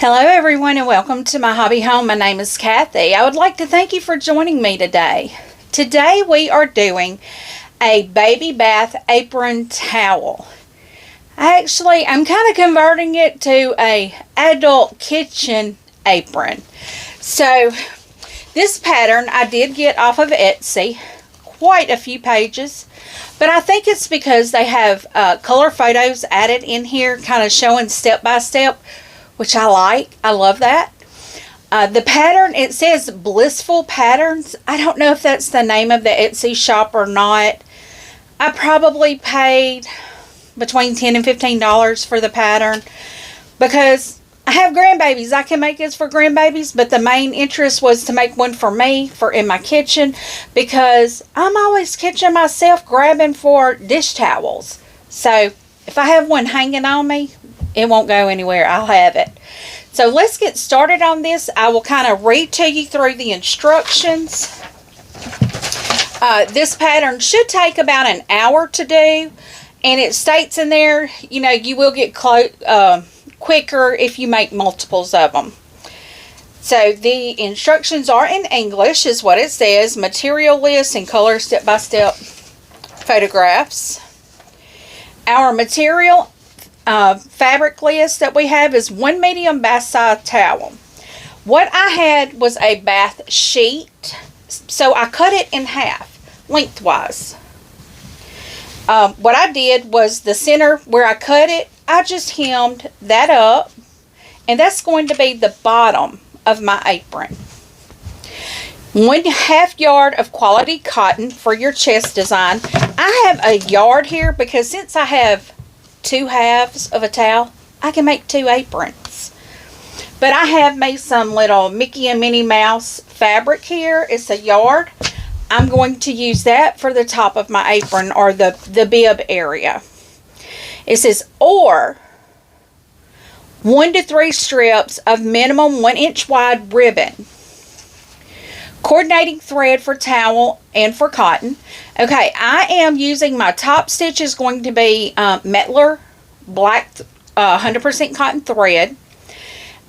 Hello everyone and welcome to my hobby home. My name is Cathy. I would like to thank you for joining me today. Today we are doing a baby bath apron towel. I'm kind of converting it to a adult kitchen apron. So this pattern I did get off of Etsy, quite a few pages, but I think it's because they have color photos added in here, kind of showing step by step, which I like. I love that. The pattern, it says Blissful Patterns. I don't know if that's the name of the Etsy shop or not. I probably paid between $10 and $15 for the pattern because I have grandbabies. I can make this for grandbabies, but the main interest was to make one for me for in my kitchen because I'm always catching myself grabbing for dish towels. So if I have one hanging on me, it won't go anywhere. I'll have it. So let's get started on this. I will kind of read to you through the instructions. This pattern should take about an hour to do. And it states in there, you know, you will get quicker if you make multiples of them. So the instructions are in English, is what it says. Material list and color step-by-step photographs. Our material fabric list that we have is 1 medium bath size towel. What I had was a bath sheet, so I cut it in half lengthwise. What I did was the center where I cut it, I just hemmed that up, and that's going to be the bottom of my apron. 1/2 yard of quality cotton for your chest design. I have a yard here because since I have 2 halves of a towel, I can make 2 aprons. But I have made some little Mickey and Minnie Mouse fabric here. It's a yard. I'm going to use that for the top of my apron, or the bib area. It says, or 1 to 3 strips of minimum 1 inch wide ribbon. Coordinating thread for towel and for cotton. Okay, I am using my top stitch is going to be Metler black 100% cotton thread.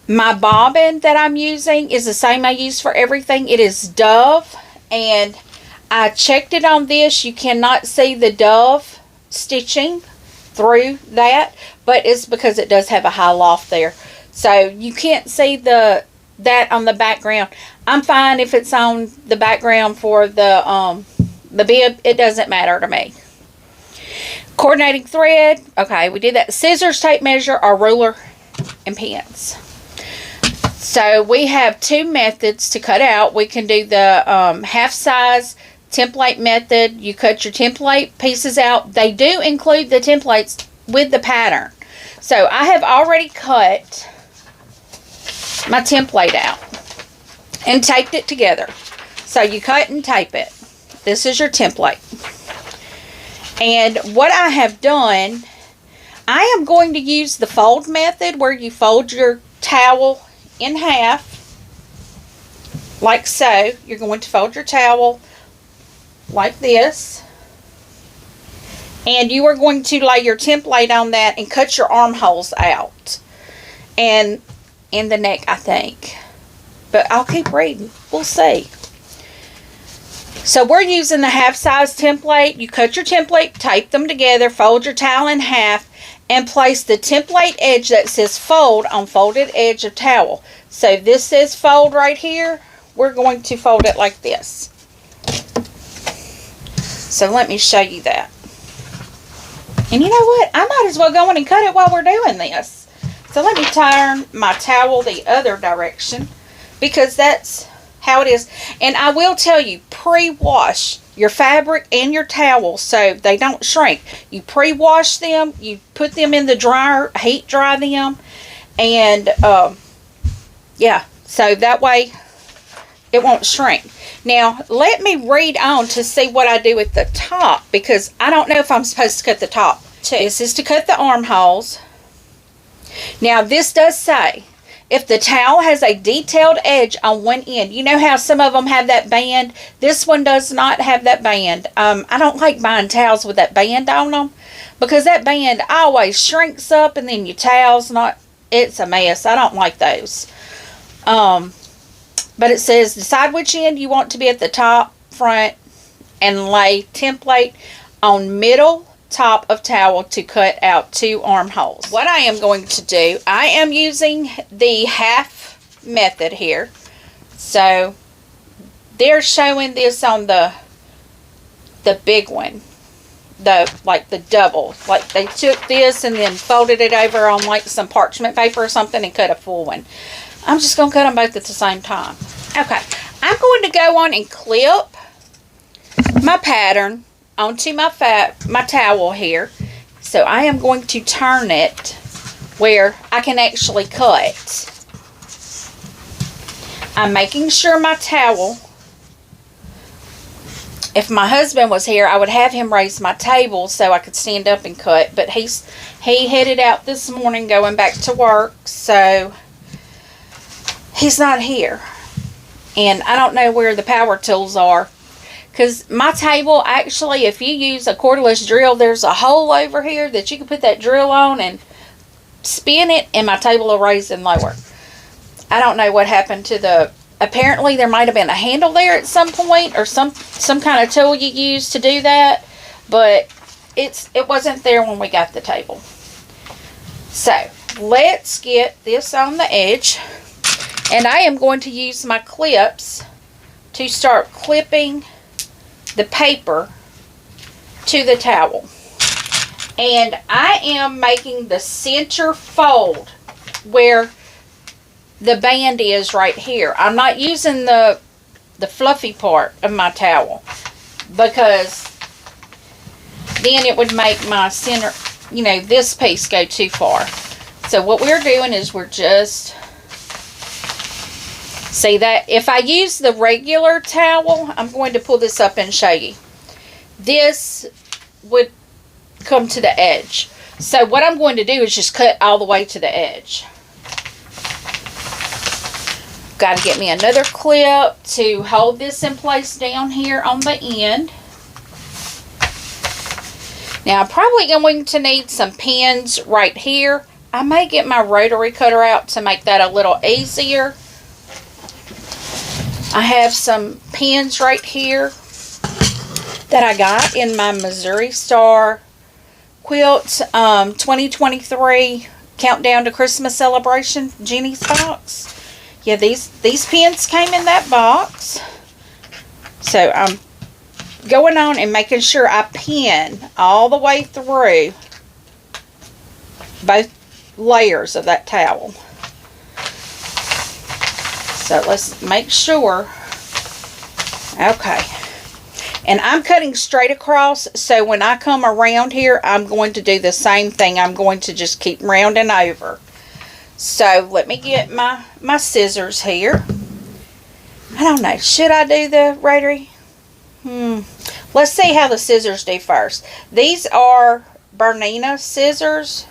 My bobbin that I'm using is the same I use for everything. It is Dove, and I checked it on this. You cannot see the Dove stitching through that, but it's because it does have a high loft there. So you can't see that on the background. I'm fine if it's on the background for the bib. It doesn't matter to me. Coordinating thread. Okay, we did that. Scissors, tape measure, or ruler, and pins. So we have 2 methods to cut out. We can do the half size template method. You cut your template pieces out. They do include the templates with the pattern. So I have already cut my template out and taped it together. So you cut and tape it. This is your template. And what I have done, I am going to use the fold method where you fold your towel in half like so. You're going to fold your towel like this, and you are going to lay your template on that and cut your armholes out and in the neck, I think, but I'll keep reading. We'll see. So we're using the half size template. You cut your template, tape them together, fold your towel in half, and place the template edge that says fold on folded edge of towel. So this says fold right here. We're going to fold it like this. So let me show you that. And you know what? I might as well go in and cut it while we're doing this. So let me turn my towel the other direction because that's how it is. And I will tell you, pre-wash your fabric and your towels so they don't shrink. You pre-wash them, you put them in the dryer, heat dry them, and yeah, so that way it won't shrink. Now, let me read on to see what I do at the top, because I don't know if I'm supposed to cut the top too. This is to cut the armholes. Now, this does say, if the towel has a detailed edge on one end, you know how some of them have that band? This one does not have that band. I don't like buying towels with that band on them, because that band always shrinks up and then your towel's not it's a mess. I don't like those. But it says, decide which end you want to be at the top, front, and lay template on middle top of towel to cut out 2 armholes. What I am going to do, I am using the half method here. So they're showing this on the big one, like the double. Like they took this and then folded it over on like some parchment paper or something and cut a full one. I'm just going to cut them both at the same time. Okay, I'm going to go on and clip my pattern onto my towel here. So I am going to turn it where I can actually cut. I'm making sure my towel, if my husband was here, I would have him raise my table so I could stand up and cut. But he headed out this morning going back to work, so he's not here. And I don't know where the power tools are. Because my table, actually, if you use a cordless drill, there's a hole over here that you can put that drill on and spin it, and my table will raise and lower. I don't know what happened to the... Apparently, there might have been a handle there at some point, or some kind of tool you use to do that. But it wasn't there when we got the table. So, let's get this on the edge. And I am going to use my clips to start clipping the paper to the towel. And I am making the center fold where the band is right here. I'm not using the fluffy part of my towel because then it would make my center, you know, this piece go too far. So what we're doing is we're just... See that? If I use the regular towel, I'm going to pull this up and show you. This would come to the edge. So what I'm going to do is just cut all the way to the edge. Got to get me another clip to hold this in place down here on the end. Now I'm probably going to need some pins right here. I may get my rotary cutter out to make that a little easier. I have some pins right here that I got in my Missouri Star Quilt 2023 Countdown to Christmas Celebration Jenny's box. Yeah, these pins came in that box. So I'm going on and making sure I pin all the way through both layers of that towel. So let's make sure. Okay. And I'm cutting straight across, so when I come around here, I'm going to do the same thing. I'm going to just keep rounding over. So let me get my scissors here. I don't know. Should I do the rotary? Let's see how the scissors do first. These are Bernina scissors.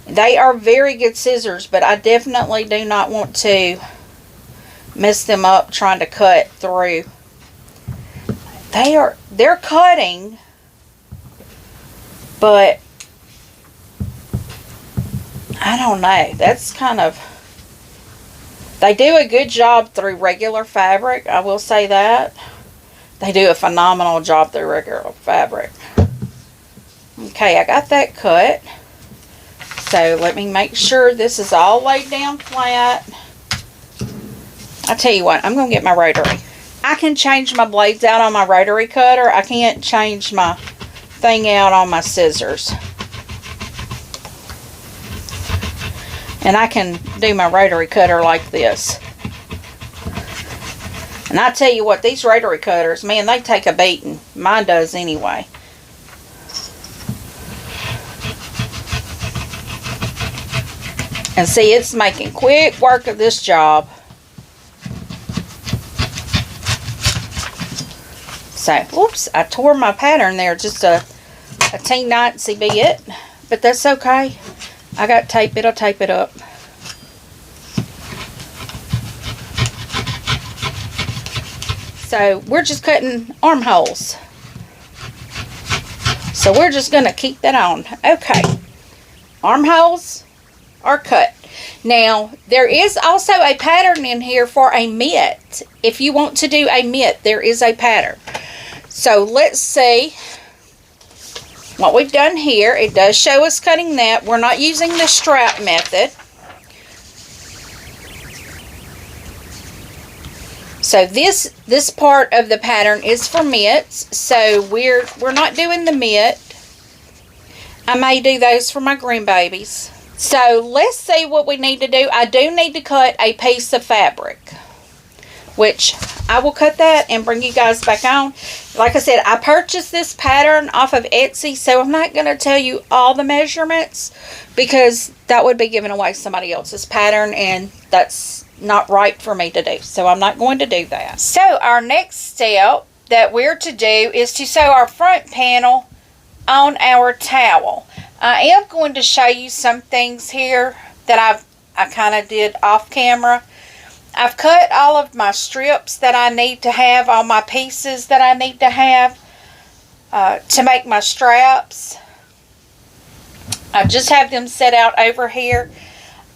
They are very good scissors, but I definitely do not want to mess them up trying to cut through. They're cutting, but I don't know. That's kind of, they do a good job through regular fabric. I will say that. They do a phenomenal job through regular fabric. Okay, I got that cut. So let me make sure this is all laid down flat. I tell you what, I'm going to get my rotary. I can change my blades out on my rotary cutter. I can't change my thing out on my scissors. And I can do my rotary cutter like this. And I tell you what, these rotary cutters, man, they take a beating. Mine does anyway. And see, it's making quick work of this job. So, whoops, I tore my pattern there just a teensy bit, but that's okay. I got tape, it'll tape it up. So, we're just cutting armholes. So, we're just going to keep that on. Okay, armholes are cut. Now, there is also a pattern in here for a mitt. If you want to do a mitt, there is a pattern. So let's see what we've done here. It does show us cutting that. We're not using the strap method. So this part of the pattern is for mitts. So we're not doing the mitt. I may do those for my grandbabies. So let's see what we need to do. I do need to cut a piece of fabric, which I will cut that and bring you guys back on. Like I said, I purchased this pattern off of Etsy, so I'm not going to tell you all the measurements because that would be giving away somebody else's pattern, and that's not right for me to do. So I'm not going to do that. So our next step that we're to do is to sew our front panel on our towel. I am going to show you some things here that I kind of did off camera. I've cut all of my strips that I need to have, all my pieces that I need to have to make my straps. I just have them set out over here.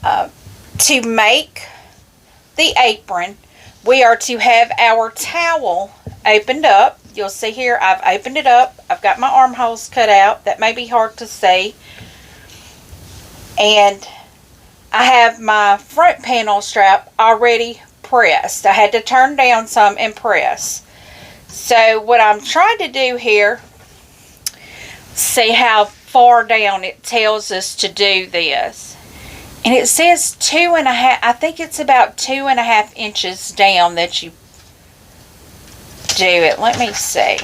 To make the apron, we are to have our towel opened up. You'll see here I've opened it up. I've got my armholes cut out. That may be hard to see. And I have my front panel strap already pressed. I had to turn down some and press. So what I'm trying to do here, see how far down it tells us to do this. And it says 2.5, I think it's about 2.5 inches down that you do it. Let me see.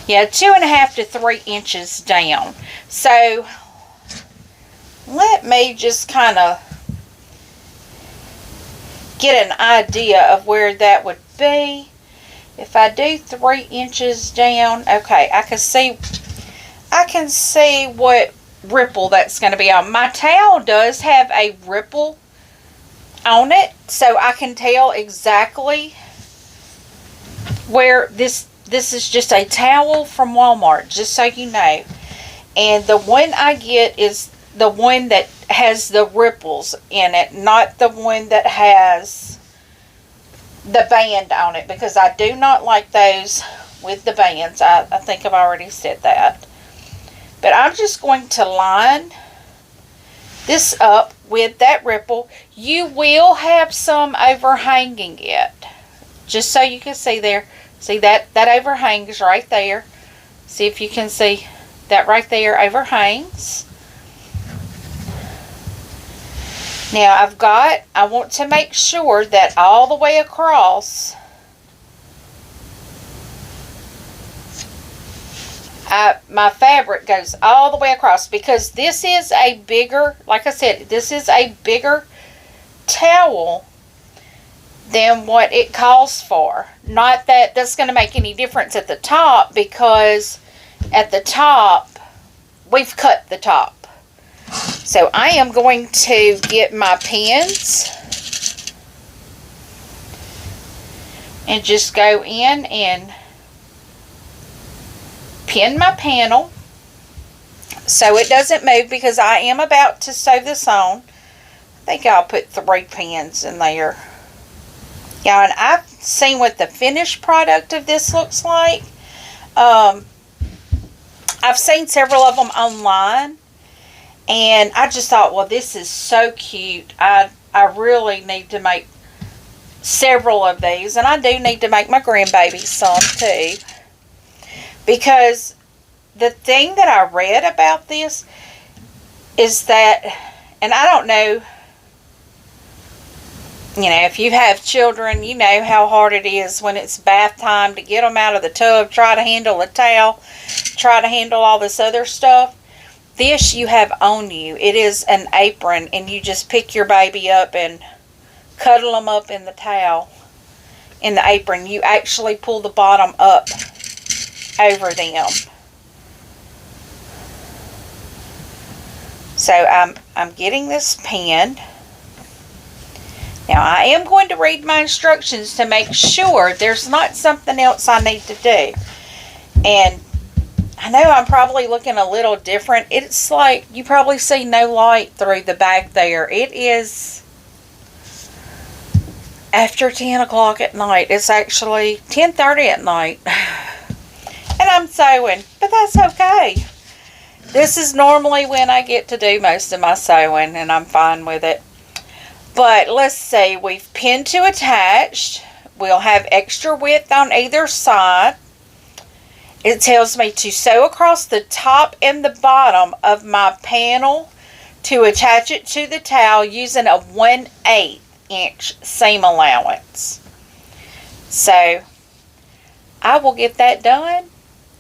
Yeah, 2.5 to 3 inches down. So let me just kind of get an idea of where that would be. If I do 3 inches down, okay, I can see what ripple that's going to be on. My towel does have a ripple on it, so I can tell exactly where this is just a towel from Walmart, just so you know. And the one I get is the one that has the ripples in it, not the one that has the band on it, because I do not like those with the bands. I think I've already said that. But I'm just going to line this up with that ripple. You will have some overhanging it, just so you can see there. See that overhangs right there. See if you can see that right there overhangs. Now I want to make sure that all the way across my fabric goes all the way across, because this is a bigger, like I said, this is a bigger towel than what it calls for. Not that that's going to make any difference at the top, because at the top we've cut the top. So I am going to get my pins and just go in and pin my panel so it doesn't move, because I am about to sew this on. I think I'll put 3 pins in there. Yeah, and I've seen what the finished product of this looks like. I've seen several of them online, and I just thought, well, this is so cute. I really need to make several of these, and I do need to make my grandbabies some too. Because the thing that I read about this is that, and I don't know, if you have children, you know how hard it is when it's bath time to get them out of the tub, try to handle a towel, try to handle all this other stuff. This you have on you. It is an apron, and you just pick your baby up and cuddle them up in the towel, in the apron. You actually pull the bottom up over them. So I'm getting this pinned. Now I am going to read my instructions to make sure there's not something else I need to do. And I know I'm probably looking a little different. It's like you probably see no light through the back there. It is after 10 o'clock at night. It's actually 10:30 at night. And I'm sewing, but that's okay. This is normally when I get to do most of my sewing, and I'm fine with it. But let's see, we've pinned to attached. We'll have extra width on either side. It tells me to sew across the top and the bottom of my panel to attach it to the towel using a 1/8 inch seam allowance. So I will get that done,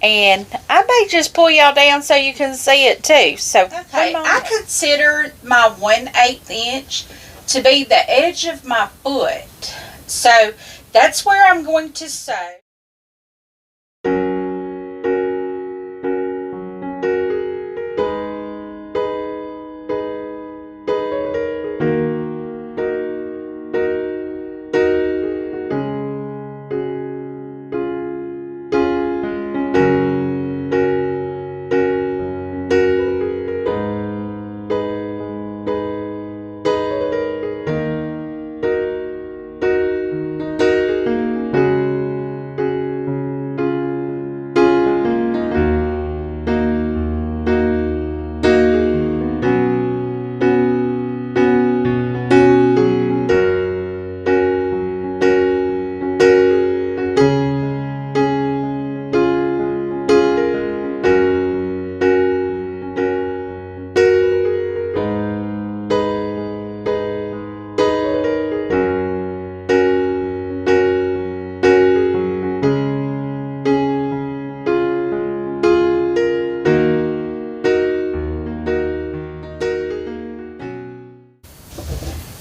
and I may just pull y'all down so you can see it too. So okay, I consider my 1/8 inch to be the edge of my foot. So that's where I'm going to sew.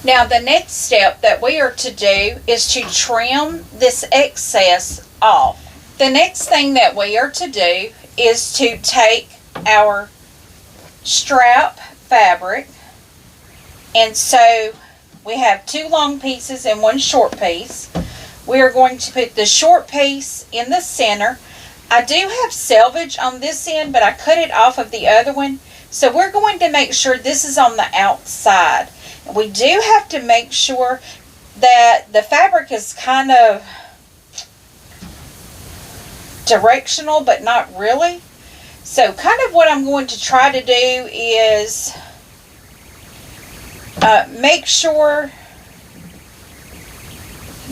Now the next step that we are to do is to trim this excess off. The next thing that we are to do is to take our strap fabric, and so we have 2 long pieces and 1 short piece. We are going to put the short piece in the center. I do have selvage on this end, but I cut it off of the other one. So we're going to make sure this is on the outside. We do have to make sure that the fabric is kind of directional, but not really. So kind of what I'm going to try to do is make sure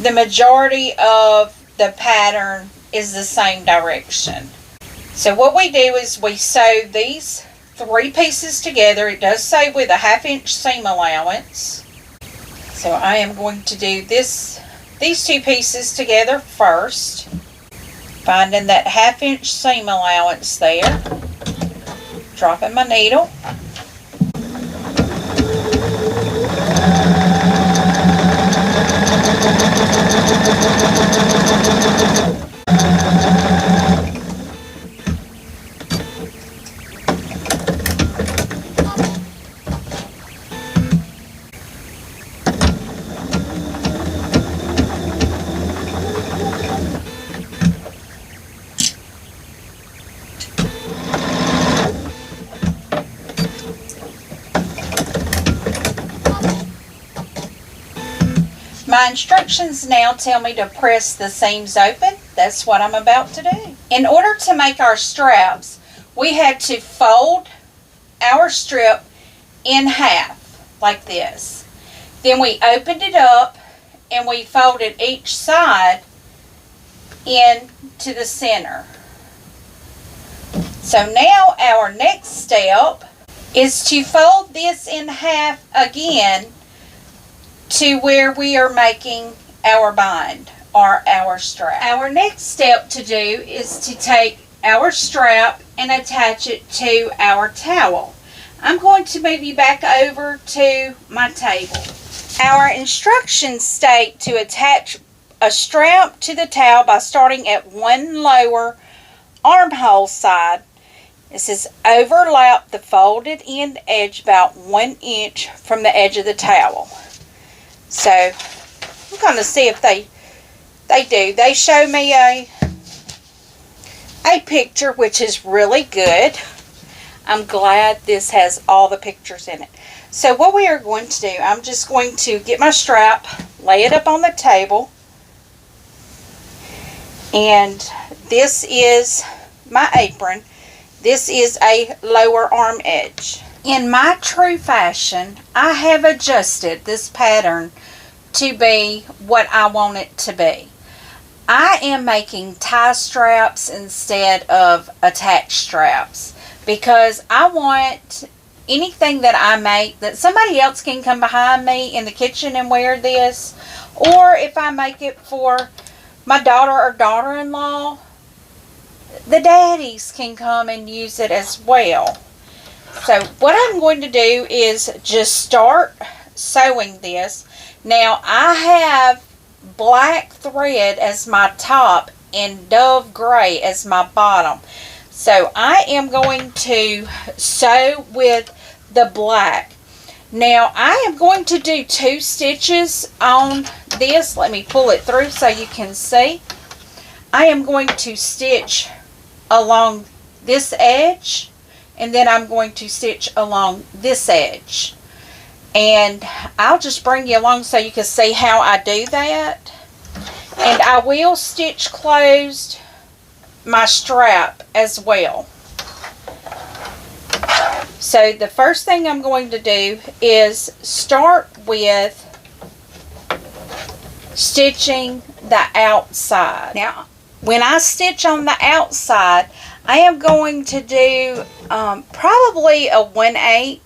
the majority of the pattern is the same direction. So what we do is we sew these 3 pieces together. It does say with a 1/2 inch seam allowance. So I am going to do these 2 pieces together first, finding that 1/2 inch seam allowance there, dropping my needle. My instructions now tell me to press the seams open. That's what I'm about to do. In order to make our straps, we had to fold our strip in half, like this. Then we opened it up and we folded each side into the center. So now our next step is to fold this in half again to where we are making our bind or our strap. Our next step to do is to take our strap and attach it to our towel. I'm going to move you back over to my table. Our instructions state to attach a strap to the towel by starting at 1 lower armhole side. It says overlap the folded end edge about 1 inch from the edge of the towel. So I'm going to see if they do. They show me a a picture, which is really good. I'm glad this has all the pictures in it. So what we are going to do, I'm just going to get my strap, lay it up on the table, and this is my apron. This is a lower arm edge. In my true fashion, I have adjusted this pattern to be what I want it to be. I am making tie straps instead of attached straps because I want anything that I make that somebody else can come behind me in the kitchen and wear this, or if I make it for my daughter or daughter-in-law, the daddies can come and use it as well. So what I'm going to do is just start sewing this. Now I have black thread as my top and dove gray as my bottom. So I am going to sew with the black. Now I am going to do 2 stitches on this. Let me pull it through so you can see. I am going to stitch along this edge, and then I'm going to stitch along this edge. And I'll just bring you along so you can see how I do that. And I will stitch closed my strap as well. So the first thing I'm going to do is start with stitching the outside. Now, when I stitch on the outside, I am going to do probably a 1/8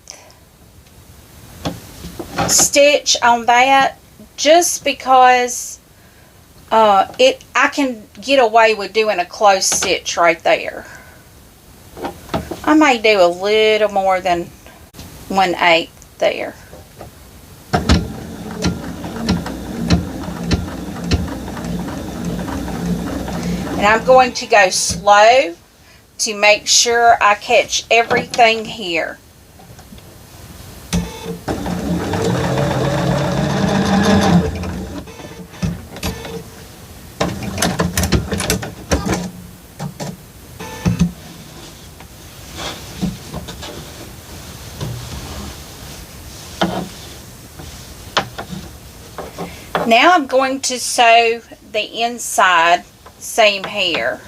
stitch on that, just because I can get away with doing a closed stitch right there. I may do a little more than 1/8 there. And I'm going to go slow to make sure I catch everything here. Now I'm going to sew the inside seam here,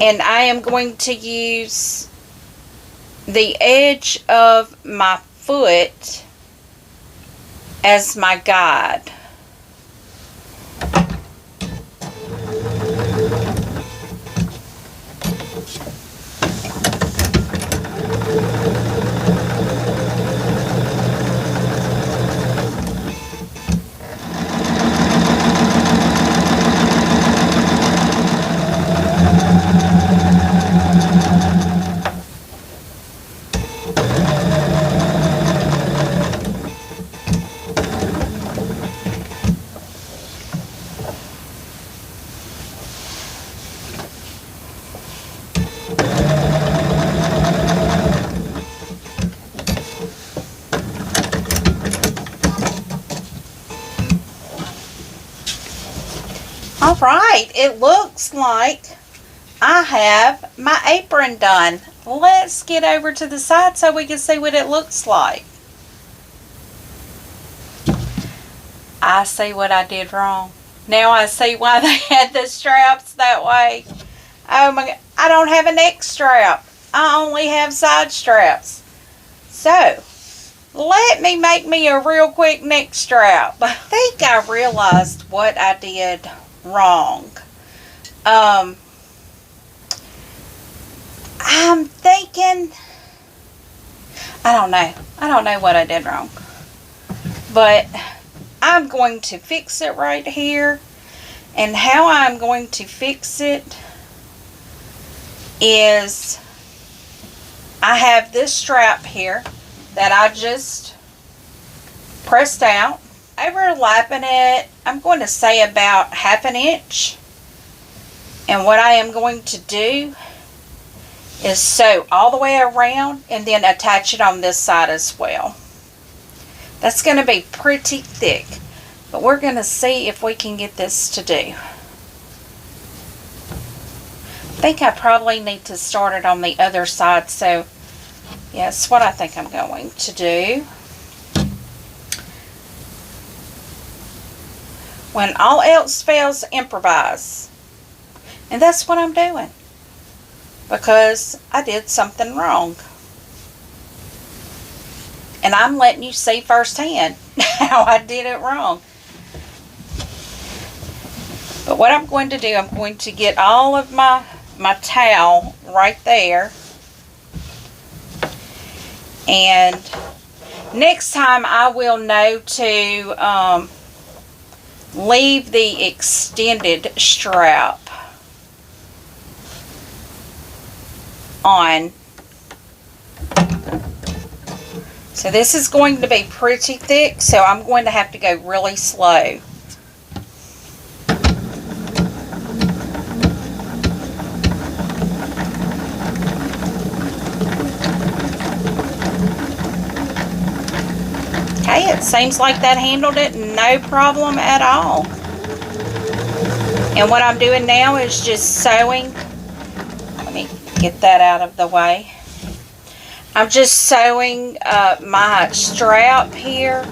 and I am going to use the edge of my foot as my guide. Alright, it looks like I have my apron done. Let's get over to the side so we can see what it looks like. I see what I did wrong. Now I see why they had the straps that way. Oh my God, I don't have a neck strap. I only have side straps. So, let me make me a real quick neck strap. I think I realized what I did wrong. I'm thinking, I don't know what I did wrong, but I'm going to fix it right here. And how I'm going to fix it is I have this strap here that I just pressed out, overlapping it, I'm going to say about 1/2 inch. And what I am going to do is sew all the way around and then attach it on this side as well. That's going to be pretty thick, but we're going to see if we can get this to do. think I probably need to start it on the other side, so yeah, that's what I think I'm going to do. When all else fails, improvise. And that's what I'm doing, because I did something wrong. And I'm letting you see firsthand how I did it wrong. But what I'm going to do, I'm going to get all of my towel right there. And next time I will know to leave the extended strap on. So this is going to be pretty thick, so I'm going to have to go really slow. Okay, it seems like that handled it no problem at all. And what I'm doing now is just sewing. Let me get that out of the way. I'm just sewing my strap here.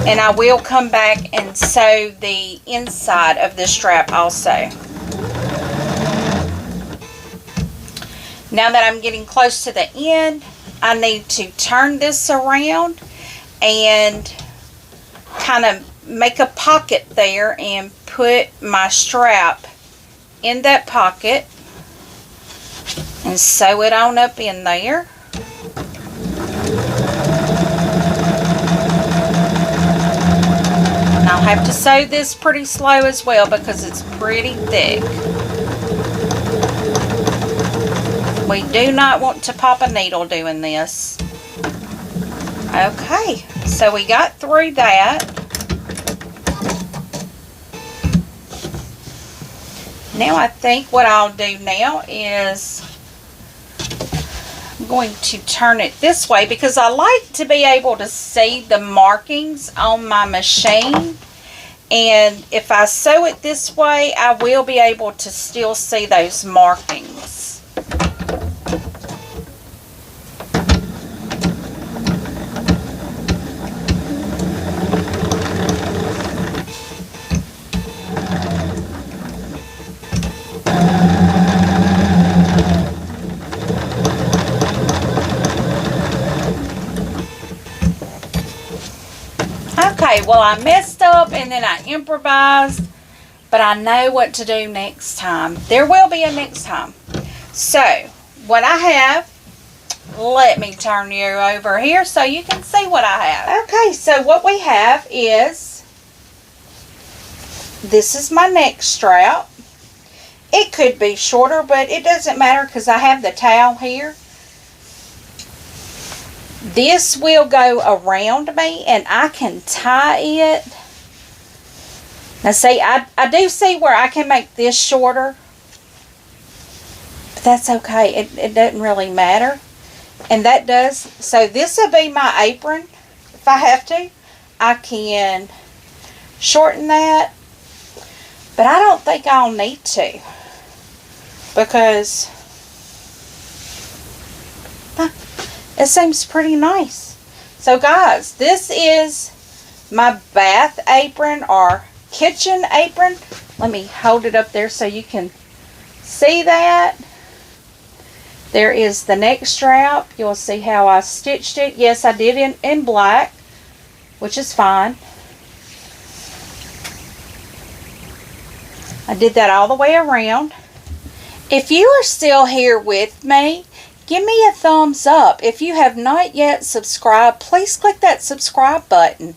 And I will come back and sew the inside of the strap also. Now that I'm getting close to the end, I need to turn this around and kind of make a pocket there and put my strap in that pocket and sew it on up in there. And I'll have to sew this pretty slow as well because it's pretty thick. We do not want to pop a needle doing this. Okay, so we got through that. Now I think what I'll do now is I'm going to turn it this way because I like to be able to see the markings on my machine. And if I sew it this way, I will be able to still see those markings. Okay, well I messed up and then I improvised, but I know what to do next time. There will be a next time. So, what I have, let me turn you over here so you can see what I have. Okay, so what we have is, this is my neck strap. It could be shorter, but it doesn't matter because I have the towel here. This will go around me and I can tie it. Now see, I do see where I can make this shorter. But that's okay. It doesn't really matter. And that does. So this will be my apron. If I have to, I can shorten that. But I don't think I'll need to. Because it seems pretty nice. So guys, this is my bath apron or kitchen apron. Let me hold it up there so you can see that. There is the neck strap. You'll see how I stitched it. Yes, I did in black, which is fine. I did that all the way around. If you are still here with me, give me a thumbs up. If you have not yet subscribed, please click that subscribe button.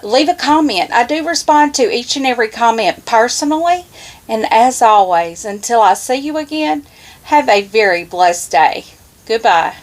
Leave a comment. I do respond to each and every comment personally. And as always, until I see you again, have a very blessed day. Goodbye.